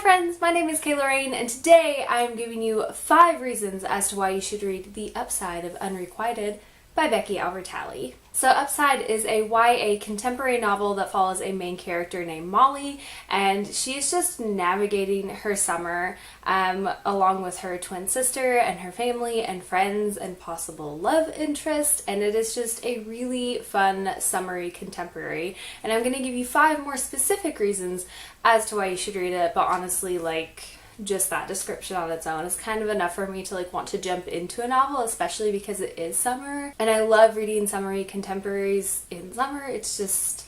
friends, my name is Kayla Rain, and today I am giving you 5 reasons as to why you should read The Upside of Unrequited by Becky Albertalli. So Upside is a YA contemporary novel that follows a main character named Molly, and she's just navigating her summer along with her twin sister and her family and friends and possible love interest, and it is just a really fun summery contemporary. And I'm going to give you 5 more specific reasons as to why you should read it, but honestly, just that description on its own is kind of enough for me to want to jump into a novel, especially because it is summer and I love reading summery contemporaries in summer. It's just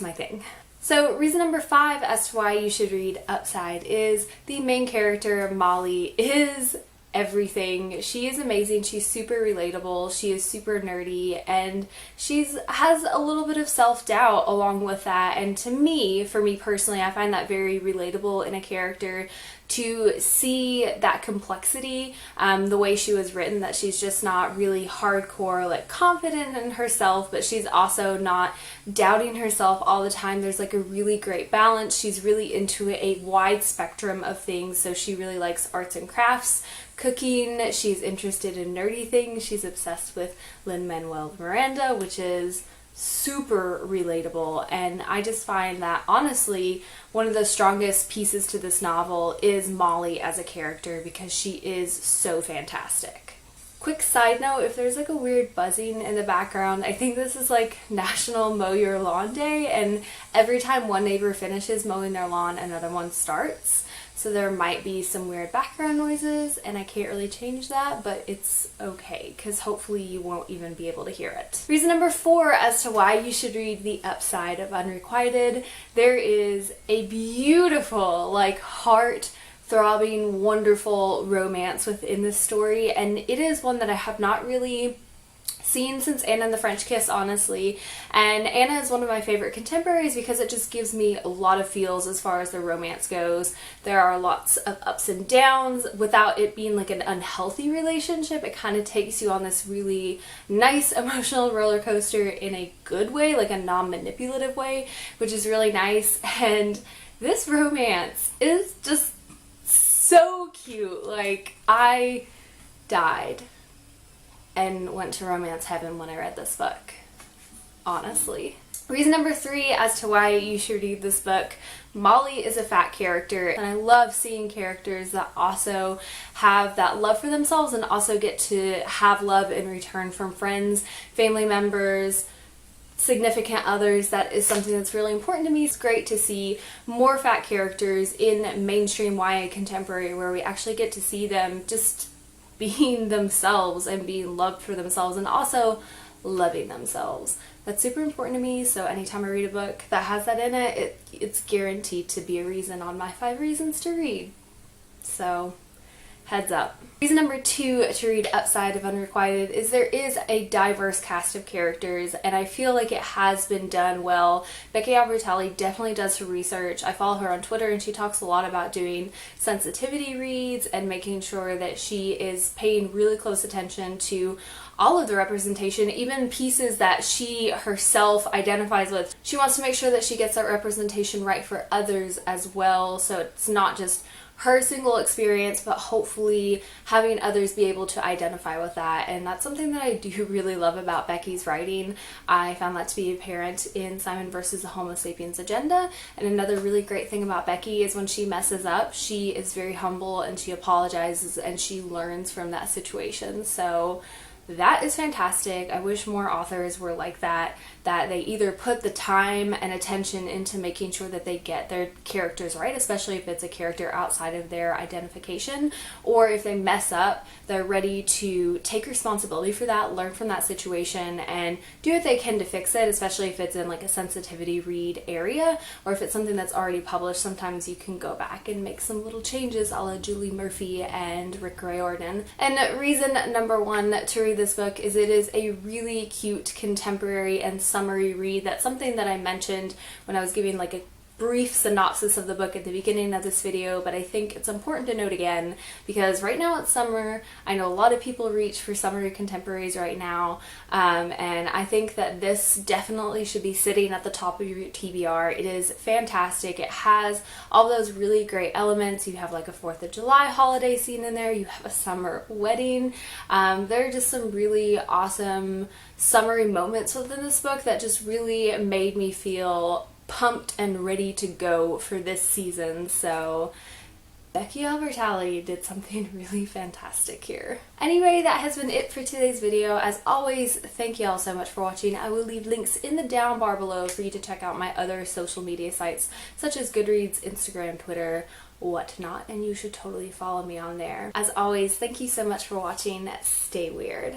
my thing. So reason number 5 as to why you should read Upside is the main character, Molly, is everything. She is amazing. She's super relatable. She is super nerdy, and has a little bit of self-doubt along with that. And for me personally, I find that very relatable in a character, to see that complexity, the way she was written, that she's just not really hardcore confident in herself, but she's also not doubting herself all the time. There's a really great balance. She's really into a wide spectrum of things. So she really likes arts and crafts, cooking, she's interested in nerdy things, she's obsessed with Lin-Manuel Miranda, which is super relatable. And I just find that honestly one of the strongest pieces to this novel is Molly as a character, because she is so fantastic. Quick side note, if there's a weird buzzing in the background, I think this is National Mow Your Lawn Day, and every time one neighbor finishes mowing their lawn, another one starts. So there might be some weird background noises, and I can't really change that, but it's okay, because hopefully you won't even be able to hear it. Reason number 4 as to why you should read The Upside of Unrequited. There is a beautiful, heart-throbbing, wonderful romance within this story, and it is one that I have not really seen since Anna and the French Kiss, honestly. And Anna is one of my favorite contemporaries because it just gives me a lot of feels as far as the romance goes. There are lots of ups and downs without it being an unhealthy relationship. It kind of takes you on this really nice emotional roller coaster in a good way, a non-manipulative way, which is really nice. And this romance is just so cute. I died and went to romance heaven when I read this book, honestly. Reason number 3 as to why you should read this book. Molly is a fat character, and I love seeing characters that also have that love for themselves and also get to have love in return from friends, family members, significant others. That is something that's really important to me. It's great to see more fat characters in mainstream YA contemporary, where we actually get to see them just being themselves and being loved for themselves, and also loving themselves. That's super important to me, so anytime I read a book that has that in it, it's guaranteed to be a reason on my 5 reasons to read. So heads up. Reason number 2 to read Upside of Unrequited is there is a diverse cast of characters, and I feel like it has been done well. Becky Albertalli definitely does her research. I follow her on Twitter, and she talks a lot about doing sensitivity reads and making sure that she is paying really close attention to all of the representation, even pieces that she herself identifies with. She wants to make sure that she gets that representation right for others as well, so it's not just her single experience, but hopefully having others be able to identify with that. And that's something that I do really love about Becky's writing. I found that to be apparent in Simon versus the Homo sapiens agenda. And another really great thing about Becky is when she messes up, she is very humble and she apologizes and she learns from that situation. So that is fantastic. I wish more authors were like that they either put the time and attention into making sure that they get their characters right, especially if it's a character outside of their identification, or if they mess up, they're ready to take responsibility for that, learn from that situation, and do what they can to fix it, especially if it's in a sensitivity read area, or if it's something that's already published. Sometimes you can go back and make some little changes a la Julie Murphy and Rick Riordan. And reason number 1 to read this book is it is a really cute contemporary and summary read. That's something that I mentioned when I was giving a brief synopsis of the book at the beginning of this video, but I think it's important to note again because right now it's summer. I know a lot of people reach for summery contemporaries right now, and I think that this definitely should be sitting at the top of your TBR. It is fantastic. It has all those really great elements. You have like a 4th of July holiday scene in there. You have a summer wedding. There are just some really awesome summery moments within this book that just really made me feel pumped and ready to go for this season. So Becky Albertalli did something really fantastic here. Anyway, that has been it for today's video. As always, thank you all so much for watching. I will leave links in the down bar below for you to check out my other social media sites such as Goodreads, Instagram, Twitter, whatnot, and you should totally follow me on there. As always, thank you so much for watching. Stay weird.